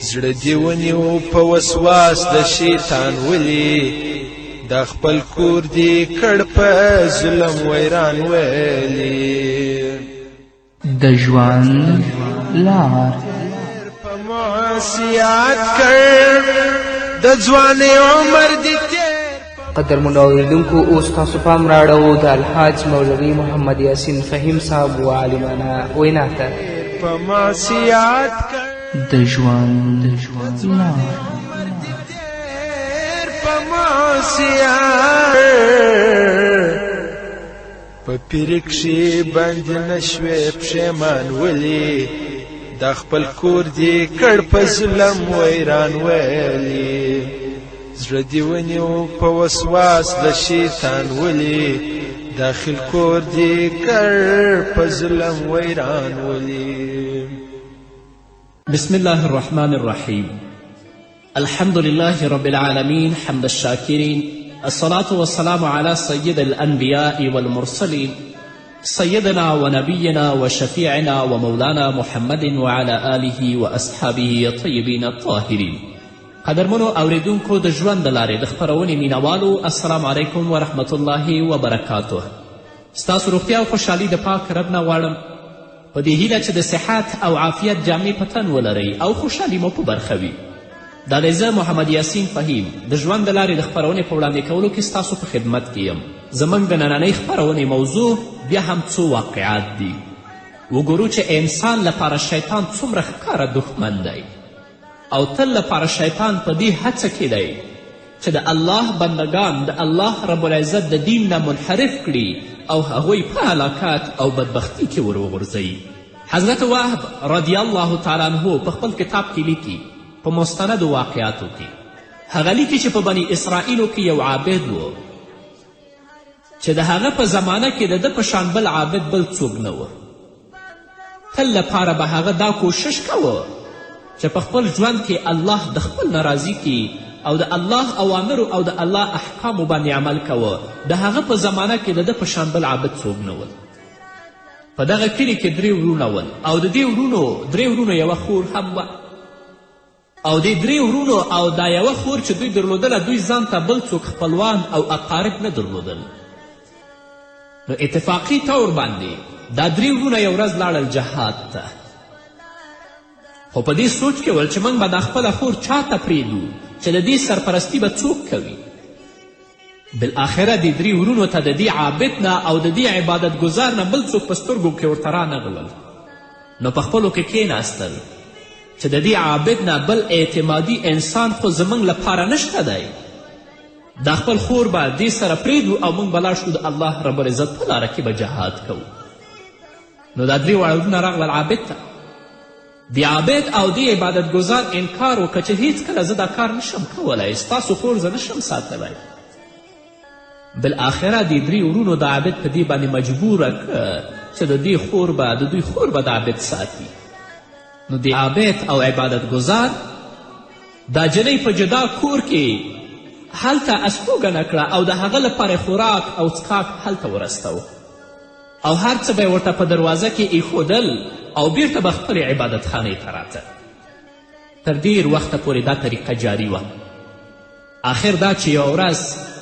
زړه دې ونیو په وسواس د شیطان ولي دا خپل کور دې کړ په ظلم ویران ویلي د ژوند لار په معصیت کړ د ځوانۍ عمر دې قدرمنو اوریدونکو اوس تاسو پام راړو د الحاج مولوي محمد یاسین فهیم صاحب و عالمانه وینا ته په معصیت کړ د ژوند لار په معصیت په پیر کښې باندې نشوې پښیمان ولي دا خپل کور دې کړ په ظلم ویران ویلي زړه دې ونیو په وسواس د شیطان ولي داخل کور دې کړ په ظلم ویران ولي بسم الله الرحمن الرحيم الحمد لله رب العالمين حمد الشاكرين الصلاة والسلام على سيد الأنبياء والمرسلين سيدنا ونبينا وشفيعنا ومولانا محمد وعلى آله وأصحابه الطيبين الطاهرين قدرمنو اوریدونکو د ژوند د لارې د خپرونې مینوالو السلام علیکم ورحمت الله وبرکاته ستاسو روغتیا او خوشحالي د پاک رب نه غواړم په دې هیله چې د صحت او عافیت جامې په تن ولرئ او خوشحالي مو په برخه وي دا دی زه محمد یاسین فهیم د ژوند د لارې د خپرونې په وړاندې کولو کې ستاسو په خدمت کې یم زموږ د نننۍ خپرونې موضوع بیا هم څو واقعات دي وګورو چې انسان لپاره شیطان څومره ښکاره دښمن دی او تل لپاره شیطان په دې هڅه کې دی چې د الله بندگان د الله رب العزت د دین نه منحرف کړي او هغوی په هلاکت او بدبختي کې ور وغورځوي حضرت وهب رضی الله تعالی عنه په خپل کتاب کې لیکي په مستندو واقعاتو کې هغه لیکي چې په بني اسرائیلو کې یو عابد و چې د هغه په زمانه کې د ده په شان بل عابد بل څوک نه و تل لپاره به هغه دا کوشش کوه چې په خپل ژوند کې الله د خپل نه راضي کړي او د الله اوامرو او د الله احکامو باندې عمل کوه د هغه په زمانه کې د ده په شان بل عابد څوک نه ول په دغه کلي کې 3 ورونه ول او د دې ورونو 3 ورونو یوه خور هم وه او دې 3 ورونو او دا یوه خور چې دوی درلودله دوی ځان ته بل څوک خپلوان او اقارب نه درلودل نو اتفاقي طور باندې دا 3 ورونه یو ورځ لاړل جهاد ته خو په دې سوچ کې ول چې موږ به دا خپله خور چا ته پرېږدو چې د دې سرپرستی به څوک کوي بالاخره دې 3 ورونو ته د دې عابد نه او د دې عبادت ګزار نه بل څوک په سترګو کې ورته رانغلل نو په خپلو کې کېناستل چې د دې عابد نه بل اعتمادي انسان خو زموږ لپاره نشته دی دا خپل خور به دې سره پرېږدو او موږ به لاړ شو د الله رب العزت په لاره کې به جهاد کوو نو دا 3 واړه ورونه راغلل عابد ته د عابد او د عبادت گزار انکار وکړه چې هیڅکله زه دا کار نشم کولی ستاسو خور زه نشم ساتلی بالاخره د 3 ورونو د عابد په دې باندې مجبوره کړه چې د دوی خور به د عابد ساتي نو د عابد او عبادت گزار دا جنۍ په جدا کور کې هلته استوګنه کړه او د هغه لپاره خوراک او څښاک هلته ورستوه او هر څه به یې ورته په دروازه کې ایښودل او بیرته به خپلې عبادتخانې ته راته تر ډېر وخته پورې دا طریقه جاري وه آخر دا چې یوه ورځ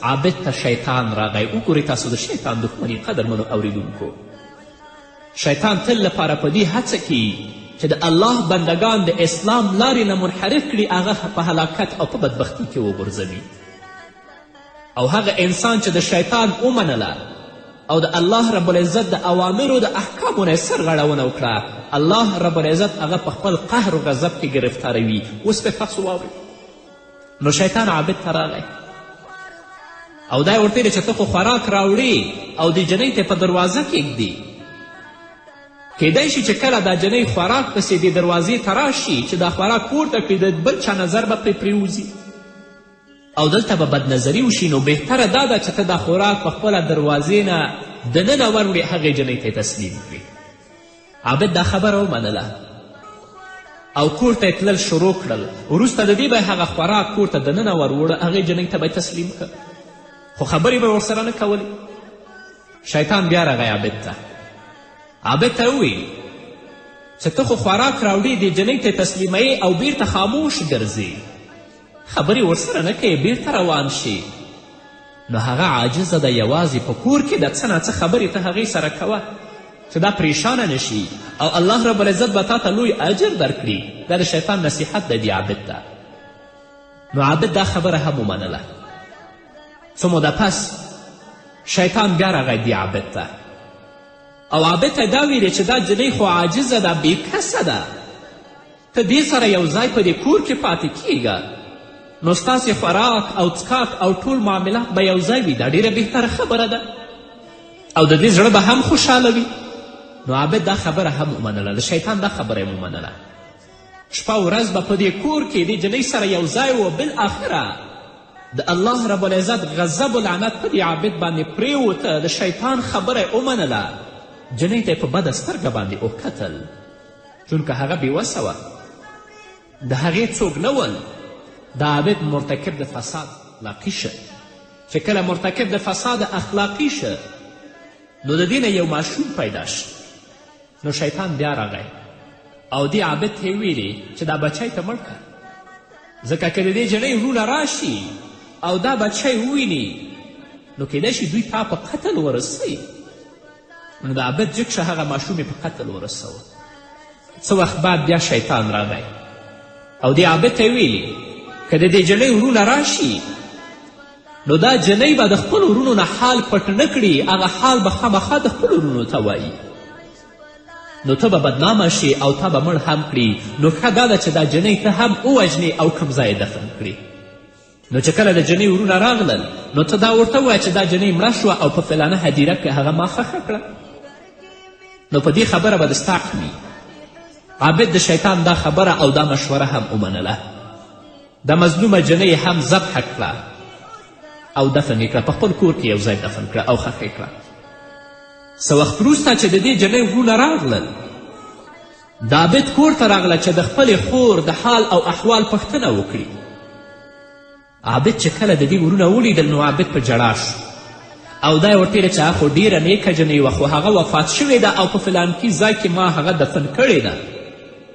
عابد ته شیطان راغی وګورئ تاسو د شیطان دښمني قدرمنو اوریدونکو شیطان تل لپاره په دې هڅه کې چې د الله بندگان د اسلام لارې نه منحرف کړي هغه په هلاکت او په بدبختي کې وغورځوي او هغه انسان چې د شیطان ومنله او د الله رب العزت د اوامرو د احکامو نه سرغړونه وکړه الله رب العزت هغه په خپل قهر و غضب کې گرفتاروي اوس به تاسو واورئ نو شیطان عابد ته راغی او دا یې ورته ویلې چې ته خو خوراک راوړې او د جنۍ ته په دروازه کږدې کیدای شي چې کله دا جنۍ خوراک پسې دې دروازې ته راشي چې دا خوراک پورته کړي د بل چا نظر به پرې پرېوځي او دلته به بدنظري وشي نو بهتره دا ده چې ته دا خوراک په خپله دروازې نه دننه وروړې هغې جنۍ ته تسلیم کړي عابد دا خبره ومنله او کور ته یې تلل شروع کړل وروسته د دې به هغه خوراک کور ته دننه وروړه هغې جنۍ ته به تسلیم کړ خو خبرې به ورسره نه کولې شیطان بیا راغی عابد ته وویل چې ته خو خوراک راوړې دې جنۍ ته تسلیموې او بیرته خاموش ګرځې، خبرې ورسره نه کوې، بیرته روان شي. نو هغه عاجزه ده، یوازې په کور کې د څه نه څه خبرې ته هغې سره کوه چې دا پریشانه نشي او الله رب العزت به تا ته لوی اجر درکړي. دا د شیطان نصیحت دی دې عابد ته. نو عابد دا خبره هم ومنله. څه موده پس شیطان بیا راغی دې عابد ته او عابد ته دا ویلې چې دا جنۍ خو عاجزه ده، بېکسه ده، ته دې سره یو ځای په دې کور کې پاتې کیږه، نو ستاسې خوراک او څکاک او ټول معاملات به یو ځای وي. دا ډیره بهتره خبره ده او د دې زړه به هم خوشحاله وي. نو عابد دا خبره هم ومنله، د شیطان دا خبره یې ومنله. شپه ورځ به په دې کور کې دې جنۍ سره یو ځای و. بالاخره د الله رب العزت غضب و لعنت په دې عابد باندې پرېوته. د شیطان خبره یې ومنله. جنۍ ته یې په بده سترګه باندې وکتل، چونکه هغه بېوسه وه، د هغې څوک نه ول. د عابد مرتکب د فساد اخلاقي شه. چې کله مرتکب د فساد اخلاقي شه نو د دې نه یو ماشوم پیدا شه. نو شیطان بیا راغی او دې عابد ته یې ویلې چې دا بچی ته مړ کړه، ځکه که د دې جنۍ وروڼه راشي او دا بچی وویني نو کیدای شي دوی تا په قتل ورسوي. نو د عابد جګ شه هغه ماشوم یې په قتل ورسوه. څه وخت بعد بیا شیطان راغی او دې عابد ته یې ویلې که د دې جنۍ وروڼه راشي نو دا جنۍ به د خپلو وروڼو نه حال پټ نه کړي، هغه حال به خامخا د خپلو وروڼو ته وایي، نو ته به بدنامه شي او تا به مړ هم کړي. نو ښه دا ده چې دا جنۍ ته هم ووژنې او کوم ځای دفن کړي. نو چې کله د جنۍ وروڼه راغلل نو ته دا ورته ووایه چې دا جنۍ مړه شوه او په فلانه هدیره کې هغه ما ښخه کړه. نو په دې خبره به د ستا وي. عابد د شیطان دا خبره او دا مشوره هم ومنله. د مظلومه جنۍ هم ذبحه کړه او دفن یې کړه، په خپل کور کې یو ځای دفن کړه او ښخ یې کړه. څه وخت وروسته چې د دې جنۍ وروڼه راغلل، د عابد کور ته راغله چې د خپلې خور د حال او احوال پوښتنه وکړي. عابد چې کله د دې وروڼه ولیدل نو عابد په ژړا شو او دا یې ورته ویله چې هغه خو ډېره نیکه جنۍ وه، خو هغه وفات شوې ده او په فلانکي ځای کې ما هغه دفن کړې ده.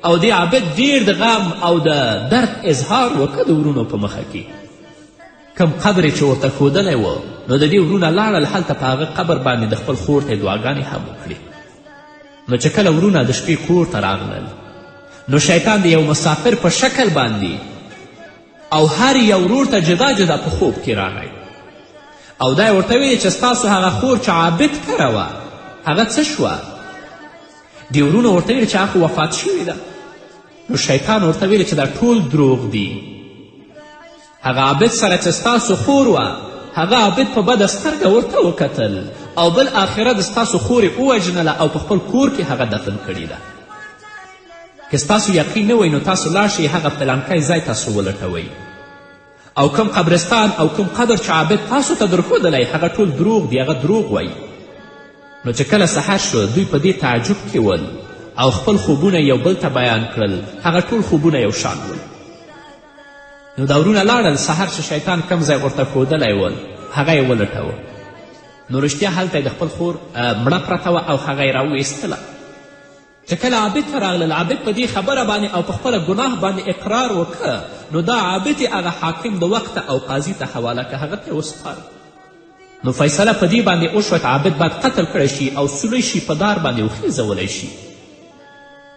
او دې عابد ډېر د غم او د درد اظهار وکړه د وروڼو په مخه کې. کم قبر چې ورته ښودلی و نو د دې وروڼه لاړل هلته په هغه قبر باندې د خپل خور ته یې دعاګانې هم وکړې. نو چې کله وروڼه د شپې کور ته راغلل نو شیطان د یو مسافر په شکل باندې او هر یو ورور ته جدا جدا په خوب کې راغی او دا یې ورته ویلې چې ستاسو هغه خور چې عابد کره وه هغه څه شوه؟ دې وروڼو ورته ویلې چې هغه وفات شوې ده. نو شیطان ورته ویلې چې دا ټول دروغ دي. هغه عابد سره چې ستاسو خور وه هغه عابد په بده سترګه ورته وکتل او بالاخره د ستاسو خور یې ووژنله او په خپل کور کې هغه دفن کړې ده. که ستاسو یقین نه وی نو تاسو لاړ شئ هغه پلانکی ځای تاسو ولټوئ او کوم قبرستان او کوم قبر چې عابد تاسو ته درښودلی هغه ټول دروغ دی، هغه دروغ وایي. نو چې کله سحر شو دوی په دې تعجب کې ول او خپل خوبونه یو بل ته بیان کړل. هغه ټول خوبونه یو شان ول. نو دا وروڼه لاړل، سحر چې شیطان کم ځای ورته ښودلی ول هغه یې ولټوه. نو رښتیا هلته د خپل خور مړه پرته وه او هغه یې راویستله. چې کله عابد ته راغلل، عابد په دې خبره باندې او په خپله ګناه باندې اقرار وکړه. نو دا عابد یې هغه حاکم د وخت او قاضي ته حواله که هغه ته یې وسپاره. نو فیصله په دې باندې وشوه چې عابد باید قتل کړی شي او سولی شي، په دار باندې وخیزولی شي.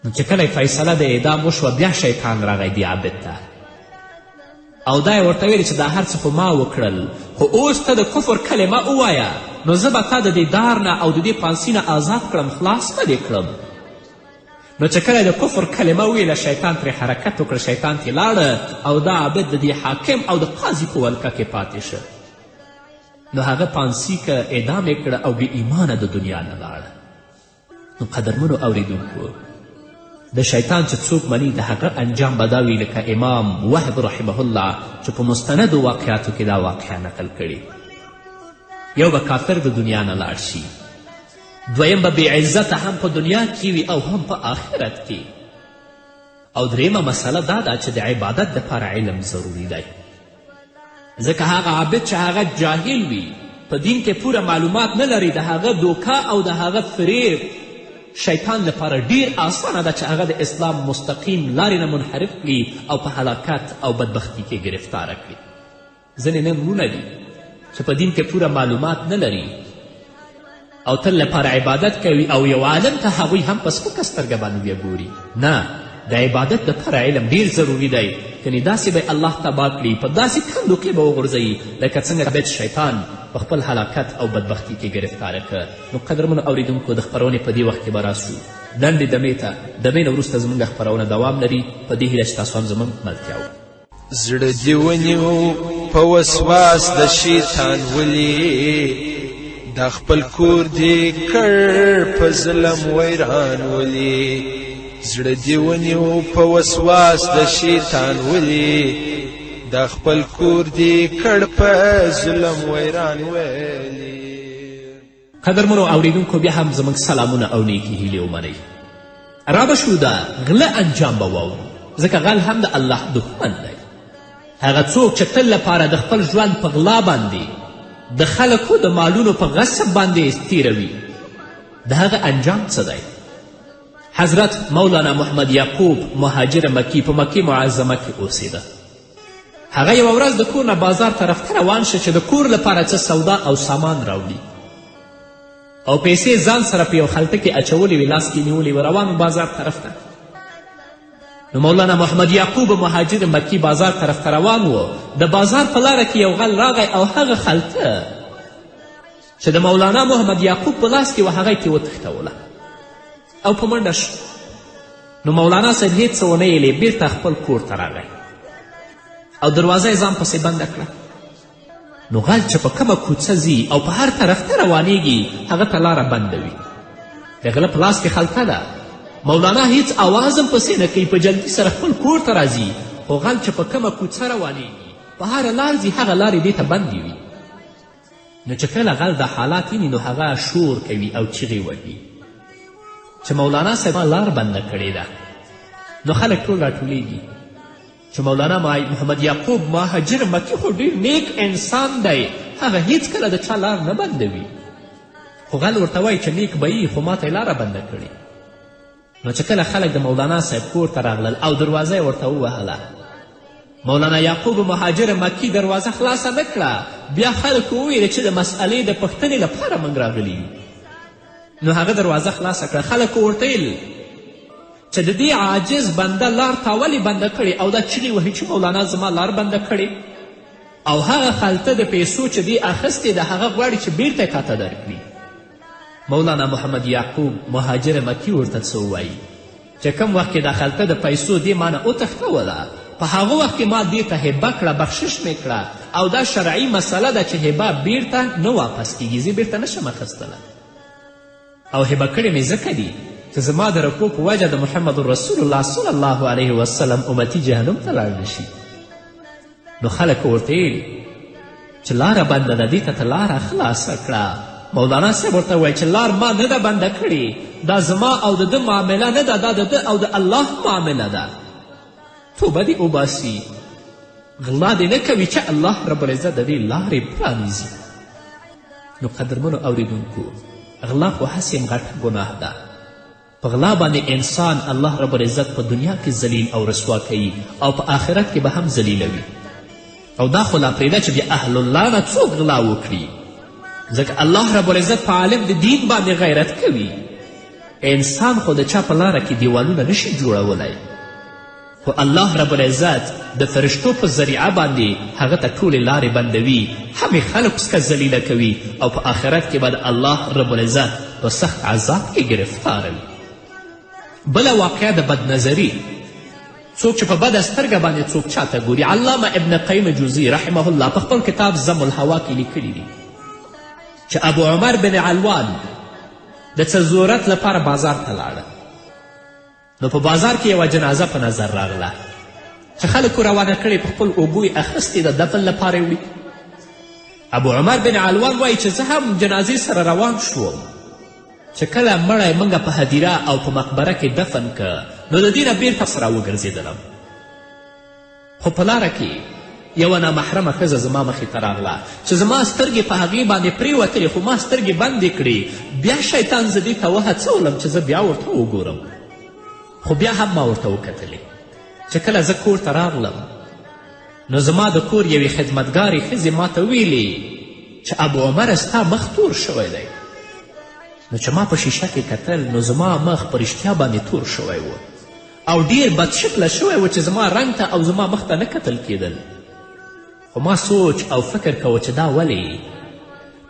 نو چې کله فیصله د اعدام وشوه بیا شیطان راغی دې عابد ته او دا یې ورته ویلې چې دا هر څه خو ما وکړل، خو اوس ته د کفر کلمه ووایه نو زه به تا د دې دار نه او د دې پانسي نه آزاد کړم، خلاص به دې کړم. نو چې کله د کفر کلمه ویله شیطان ترې حرکت وکړ، شیطان ترې لاړه او دا عابد د دې حاکم او د قاضي په ولکه کې پاتې شه. نو هغه پانسي که اعدام یې کړه او بې ایمانه د دنیا نه لاړه. نو قدرمنو اوریدونکو، د شیطان چې څوک مني د هغه انجام به دا وي لکه امام وهب رحمه الله چې په مستندو واقعاتو کې دا واقعه نقل کړي. یو به کافر د دنیا نه لاړ شي، دویم به بې عزته هم په دنیا کې وي او هم په آخرت کې، او دریمه مسله دا ده چې د عبادت دپاره علم ضروري دی. ځکه هغه عابد چې هغه جاهل وي، په دین کې پوره معلومات نه لري، د هغه دوکه او د هغه فریب شیطان لپاره ډیر آسانه ده چې هغه د اسلام مستقیم لارې نه منحرف کړي او په هلاکت او بدبختي کې گرفتاره کړي. ځینې نن وروڼه دي چې په دین کې پوره معلومات نه لري او تل لپاره عبادت کوي او یو عالم ته هغوی هم په سپکه سترګه باندې بیا ګوري. نه، د عبادت دپاره علم ډیر ضروري دی، کنې داسې به الله تباه کړي، په داسې کندو کې به وغورځوي لکه څنګه بیت شیطان په خپل هلاکت او بدبختي کې گرفتاره کړه. نو قدرمنو اوریدونکو، د خپرونې په دې وخت کې به راسو لنډې دمې ته. دمې نه وروسته زموږ خپرونه دوام لري، په دې هیله چې تاسو هم زموږ ملتیا وکړئ. زړه دې ونیو په وسواس د شیطان ولي، دا خپل کور دې کړ په ظلم ویران ولي. زړه دې ونیو په وسواس د شیطان ولي، دا خپل کور دې کړ په ظلم ویران ولي. قدرمنو اوریدونکو، بیا هم زموږ سلامونه او نیکې هیلې ومنئ. را به شو د غله انجام به واورو، ځکه غل هم د الله دښمن دی. هغه څوک چې تل لپاره د خپل ژوند په غلا باندې د خلکو د مالونو په غصب باندې تیروي، د هغه انجام څه دی؟ حضرت مولانا محمد یعقوب مهاجر مکی په مکې معظمه کې اوسېده. هغه یوه ورځ د کور نه بازار طرف ته روان شه چې د کور لپاره څه سودا او سامان راوړي او پیسې ځان سره په یو خلطه کې اچولې وې، لاس کې نیولې وه، روان بازار طرف ته. نو مولانا محمد یعقوب مهاجر مکی بازار طرف ته روان و. د بازار په لاره کې یو غل راغی او هغه خلطه چې د مولانا محمد یعقوب په لاس کې وه هغه یې وتښتوله او په منډه شو. نو مولانا صاحب هیڅ څه ونه یېلې، بیرته خپل کور ته راغی او دروازه یې ځان پسې بنده کړه. نو غل چې په کومه کوڅه ځي او په هر طرف ته روانیږي هغه ته لاره بنده وي. د غله په لاس کې خلطه ده، مولانا هیڅ آواز هم پسې نه کوي، په جلدي سره خپل کور ته راځي. خو غل چې په کومه کوڅه روانیږي په هره لار ځي هغه لارې دې ته بندې وي. نو چې کله غل دا حالات ویني نو هغه شور کوي او چیغې وهي چې مولانا صاحب لار بنده کړې ده. نو خلک ټول راټولیږي چې مولانا محمد یعقوب مهاجر مکی خو ډېر نیک انسان دی، هغه هیڅ کله د چا لار نه بندوي. خو غل ورته وایي چې نیک به یي خو ماته یې لاره بنده کړې. نو چې کله خلک د مولانا صاحب کور ته راغلل او دروازه یې ورته ووهله، مولانا یعقوب مهاجر مکی دروازه خلاصه نه کړه. بیا خلکو وویل چې د مسئلې د پوښتنې لپاره موږ راغلي یو. نو هغه دروازه خلاصه کړه. خلکو ورته ویل چې د دې عاجز بنده لار تا ولې بنده کړې او دا چیغې وهي چې مولانا زما لار بنده کړې او هغه خلطه د پیسو چې دې اخیستې ده هغه غواړي چې بیرته یې تاته درکړي. مولانا محمد یعقوب مهاجر مکی ورته څه ووایي چې کوم وخت کې دا خلطه د پیسو دې ما نه وتښتوله، په هغه وخت کې ما دې ته هبه کړه، بخشش مې کړه او دا شرعي مسله ده چې هبه بیرته نه واپس کیږي، زه بیرته نشم اخیستلی او هبه کړې مې ځکه دي چې زما د رکو په وجه د محمد رسول الله صلی الله علیه وسلم امتي جهنم ته لاړ نشي. نو خلک ورته ویل چې لاره بنده ده، دې ته لاره خلاصه کړه. مولانا صاحب ورته وایي چې لار ما نه ده بنده کړې، دا زما او د ده معامله نه ده، دا د ده او د الله معامله ده. توبه دې وباسي، غلا دې نه کوي چې الله رب العزت د دې لارې پرانیزي. نو قدرمنو اوریدونکو، غلا خو هسې غټه ګناه ده. په غلا باندې انسان الله رب العزت په دنیا کې ذلیل او رسوا کوي او په آخرت کې به هم ذلیلوي. او دا خو لا پرېږده چې بیا اهل الله نه څوک غلا وکړي، ځکه الله رب العزت په عالم د دین باندې غیرت کوي. انسان خو د چا په لاره کې دیوالونه نشي جوړولی، خو الله رب العزت د فرشتو په ذریعه باندې هغه ته ټولې لارې بندوي، همې خلک څخه ذلیله کوي او په آخرت کې به د الله رب العزت په سخت عذاب کې گرفتاروي. بله واقعه د بدنظري، څوک چې په بده سترګه باندې څوک چاته ګوري. علامه ابن قیم جوزی رحمه الله په خپل کتاب ضم الهوا کې لیکلي دي چې ابو عمر بن علوان د څه ضرورت لپاره بازار ته لاړه. نو په بازار کې یوه جنازه په نظر راغله چې خلکو روانه کړې، په خپل اوبو یې اخیستې د دفن لپاره یې وړي. ابو عمر بن علوان وایي چې زه هم جنازې سره روان شوم چې کله مړی موږ په هدیره او په مقبره کې دفن که نو د دې نه بیرته سره وګرځېدلم. خو په لاره کې یوه نامحرمه ښځه زما مخې ته راغله چې زما سترګې په هغې باندې پرېوتلې خو ما سترګې بندې کړې. بیا شیطان زه دې ته وهڅولم چې زه بیا ورته وګورم، خو بیا هم ما ورته وکتلې. چې کله زه کور ته راغلم نو زما د کور یوې خدمتګارې ښځې ما ته ویلې چې ابو عمره ستا مخ تور شوی دی. نو چې ما په شیشه کې کتل نو زما مخ په رښتیا باندې تور شوی و او ډیر بد شکله شوی و چې زما رنګ ته او زما مخ ته نه کتل کېدل. خو ما سوچ او فکر کوه چې دا ولې.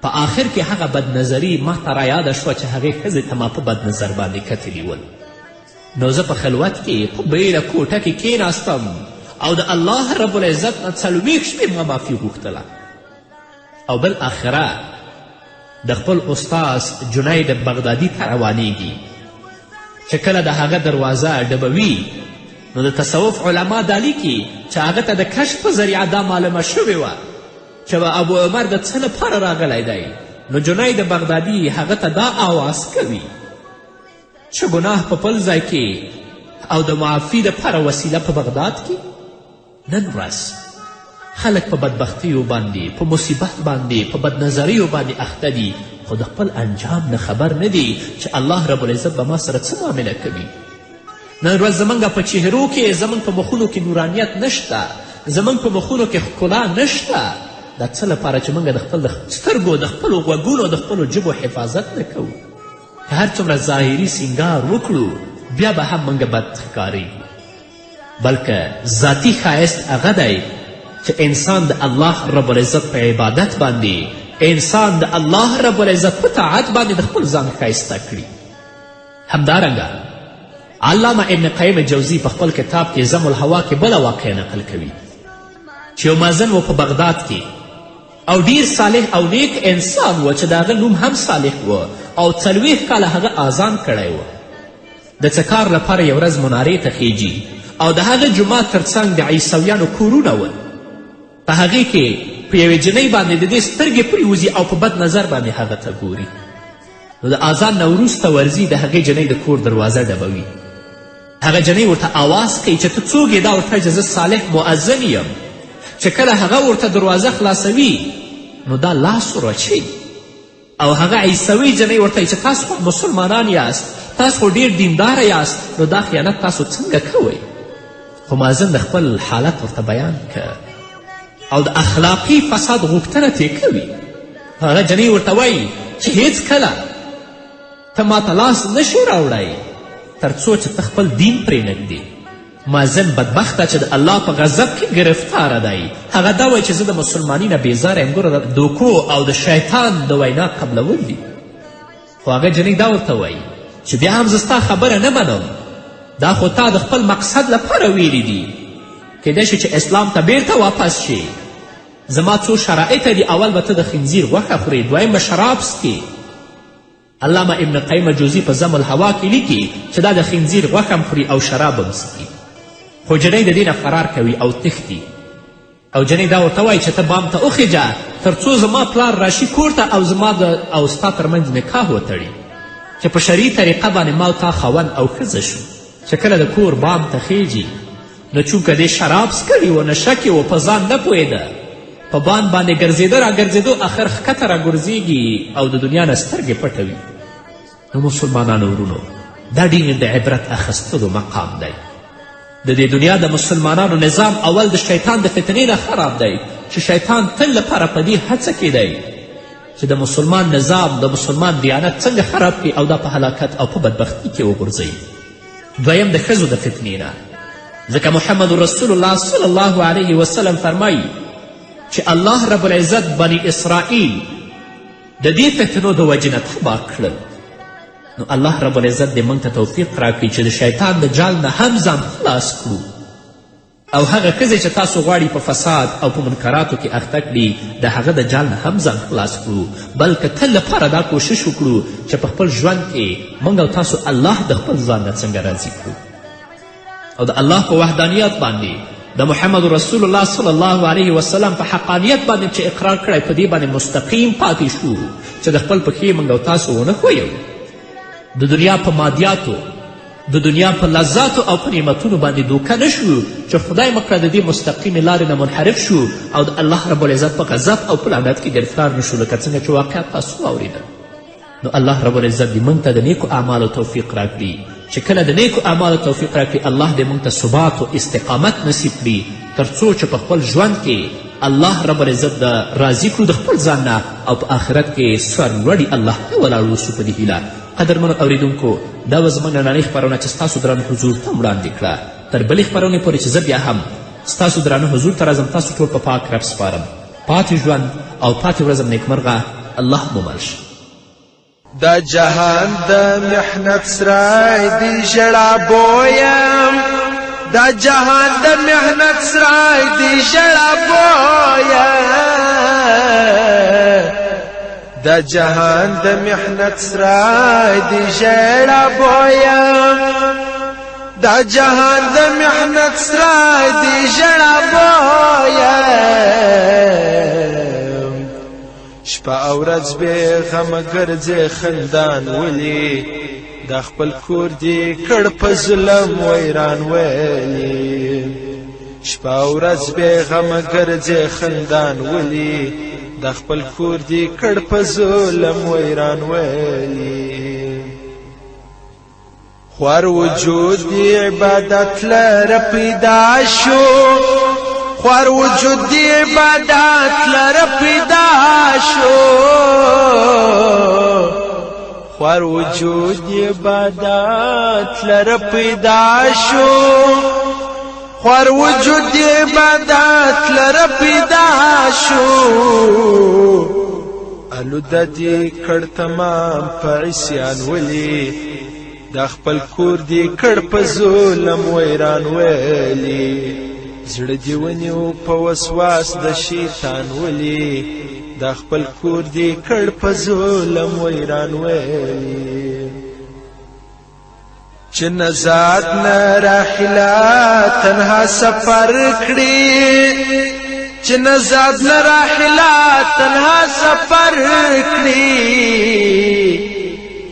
په آخر کې هغه بدنظري ما ته رایاده شوه چې هغې ښځې ته ما په بد نظر باندې کتلي ول. نو زه په خلوت کې په بیړه کوټه کې کېناستم او د الله رب العزت نه 40 شپې ما معافي غوښتله. او بالاخره د خپل استاز جنید بغدادي ته روانیږي چې کله د هغه دروازه ډبوي نو د تصوف علما دا لیکي چې هغه ته د کشف په ذریعه دا معلومه شوې وه چې ابو عمر د څه لپاره راغلی دی. نو جنید بغدادي هغه ته دا آواز کوي چې ګناه په بل ځای کې او د معافي دپاره وسیله په بغداد کې. نن ورځ خلک په بدبختیو باندې، په مصیبت باندې، په بدنظریو باندې اخته دي خو د خپل انجام نه خبر نه دي چې الله رب العزت به ما سره څه معامله کوي. نن ورځ زموږ په چهرو کې، زموږ په مخونو کې نورانیت نشته، زموږ په مخونو کې ښکلا نشته. دا څه لپاره چې موږ د خپل سترګو، د خپلو غوږونو، د خپلو ژبو حفاظت نه کوو. که هر څومره ظاهري سینګار وکړو بیا به هم موږ بد ښکارېږو، بلکې ذاتي ښایست هغه دی چې انسان د الله رب العزت په عبادت باندې، انسان د الله رب العزت په طاعت باندې د خپل ځان ښایسته کړي. همدارنګه علامه ابن قیم جوزی په خپل کتاب کې ضم الهوا کې بله واقعه نقل کوي چې یو مازن و په بغداد کې او ډیر صالح او نیک انسان و چې د هغه نوم هم صالح و او 40 کاله هغه آذان کړی و. د څه کار لپاره یو ورځ منارې ته خیجي او د هغه جومات تر څنګ د عیسویانو کورونه ول. په هغې کې په یوې جنۍ باندې د دې سترګې پرېوځي او په بد نظر باندې هغه ته ګوري. نو د آذان نه وروسته ورځي د هغې جنۍ د کور دروازه ډبوي. هغه جنۍ ورته آواز کوي چې ته څوک یې؟ دا ورته چې زه صالح مؤذن یم. چې کله هغه ورته دروازه خلاصوي نو دا لاس ورچي او هغه عیسوي جنۍ ورته چې تاسو خو مسلمانان یاست، تاسو خو ډیر دینداره یاست، نو دا خیانت تاسو څنګه کوئ؟ خو مازن د خپل حالت ورته بیان که او د اخلاقي فساد غوښتنه ترې کوي. هغه جنۍ ورته وایي چې هیڅ کله ته ماته لاس نشي راوړی تر څو چې ته خپل دین پرې نږدې. مازن بدبخته چې د الله په غضب کې گرفتاره دی. هغه دا وایي چې زه د مسلماني نه بیزاره یم. ګوره د دوکو او د شیطان د وینا قبلول دي. خو هغه جنۍ دا ورته وایي چې بیا هم زه ستا خبره نه منم، دا خو تا د خپل مقصد لپاره ویلي دي. کیدای شي چې اسلام ته بیرته واپس شي. زما څو شرایط دي، اول به ته د خنزیر غوښه خورې، دویم به شراب څکې. علامه ابن قیم جوزی په ضم الهوا کې لیکي چې دا د خنزیر غوښه هم خوري او شراب هم څکي. خو جنۍ د دې نه فرار کوي او تښتي. او جنۍ دا ورته وایي چې ته بام ته وخیجه تر څو زما پلار راشي کور ته او زما او ستا ترمنځ نکاح وتړي چې په شرعي طریقه باندې ما او تا خاوند او ښځه شو. چې کله د کور بام ته خیجي نو چونکه دې شراب څکلي و، نشه کې و، په ځان نه پوهېده، په بان باندې ګرځېده را ګرځېدو آخر ښکته را ګرځېږي او د دنیا نه سترګې پټوي. نو مسلمانانو ورونو دا ډېر د عبرت اخیستلو مقام دی. د دې دنیا د مسلمانانو نظام اول د شیطان د فتنې نه خراب دی چې شیطان تل لپاره په دې هڅه کې دی چې د مسلمان نظام، د مسلمان دیانت څنګه خراب کړي او دا په هلاکت او په بدبختي کې وغورځوي. دویم د ښځو د فتنې نه، ځکه محمد رسول الله صلی الله علیه وسلم فرمایي چې الله رب العزت بني اسرائیل د دې فتنو د وجې نه تباه کړل. نو الله رب العزت دې موږ ته توفیق راکړي چې د شیطان د جال نه هم ځان خلاص کړو او هغه ښځې چې تاسو غواړي په فساد او په منکراتو کې اخته کړي د هغه د جال نه هم ځان خلاص کړو، بلکې تل لپاره دا کوشش وکړو چې په خپل ژوند کې موږ او تاسو الله د خپل ځان نه څنګه راضي کړو او د الله په وحدانیت باندې، د محمد رسول الله صلی الله علیه وسلم په حقانیت باندې چې اقرار کړی په دې باندې مستقیم پاتې شو چې د خپل پښې موږ او تاسو ونه ښویو. د دنیا په مادیاتو د دنیا په لذاتو او په نعمتونو باندې دوکه نه شو چې خدای مه کړه د دې مستقیمې لارې نه منحرف شو او د الله رب العزت په غضب او په لعنت کې ګرفتار نه شو لکه څنګه چې واقعات تاسو واورېدل. نو الله رب العزت دې موږ ته د نیکو اعمالو توفیق راکړي چې کله د نیکو اعمالو توفیق راکړي الله دې موږ ته ثبات و استقامت نصیب کړي تر څو چې په خپل ژوند کې الله رب العزت د راضي کړو د خپل ځان نه او په آخرت کې سرلوړي الله ته ولاړ اوسو په دې هیله. قدرمنو اوریدونکو دا وه زموږ نننۍ خپرونه چې ستاسو درانه حضور ته وړاندې کړه. تر بلې خپرونې پورې چې زه بیا هم ستاسو درانه حضور ته راځم تاسو ټول په پاک رب سپارم. پاتې ژوند او پاتې ورځم نیکمرغه. الله مو مل شه. دا جهان د محنت سرای دی ژړا بویم دا جهان د محنت سرای دی ژړا بویم دا جهان د محنت سرای دی ژړا بویم دا جهان د محنت سرای دی ژړا بویم شپه او ورځ بې غمه ګرځې خندان ولي دا خپل کور دې کړ په ظلم ویران ویلي شپه او ورځ بې غمه ګرځې خندان ولي دا خپل کور دې کړ په ظلم ویران ویلي خوار وجود دې عبادت لره پیدا شو خوار وجود دی عبادت لره پیدا شو خوار وجود دی عبادت لره پیدا شو خوار وجود دی عبادت لره پیدا شو الوده دی کړ تمام په عصیان ولی دا خپل کور دی کړ په ظلم ویران ویلی زړه دی ونیو په وسواس د شیطان ولی دا خپل کور دی کړ په ظلم ویران ویلی چې نزاد نه راحله تنها سفر کړي چې نزاد نه راحله تنها سفر کړي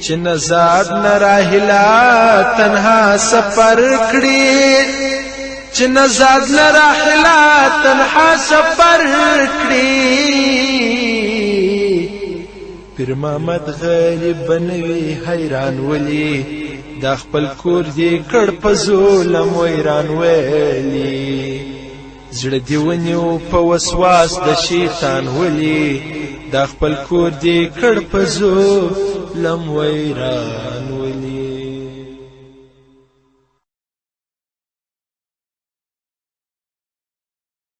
چې نزاد نه راحله تنها سفر کړي چې نزاد لراحله تنها سفر کړي پیر محمد غریب بنوي حیران ولی دا خپل کور دی کړ په ظلم ویران ویلی زړه دی ونیو په وسواس د شیطان ولی دا خپل کور دی کړ په ظلم ویران ولی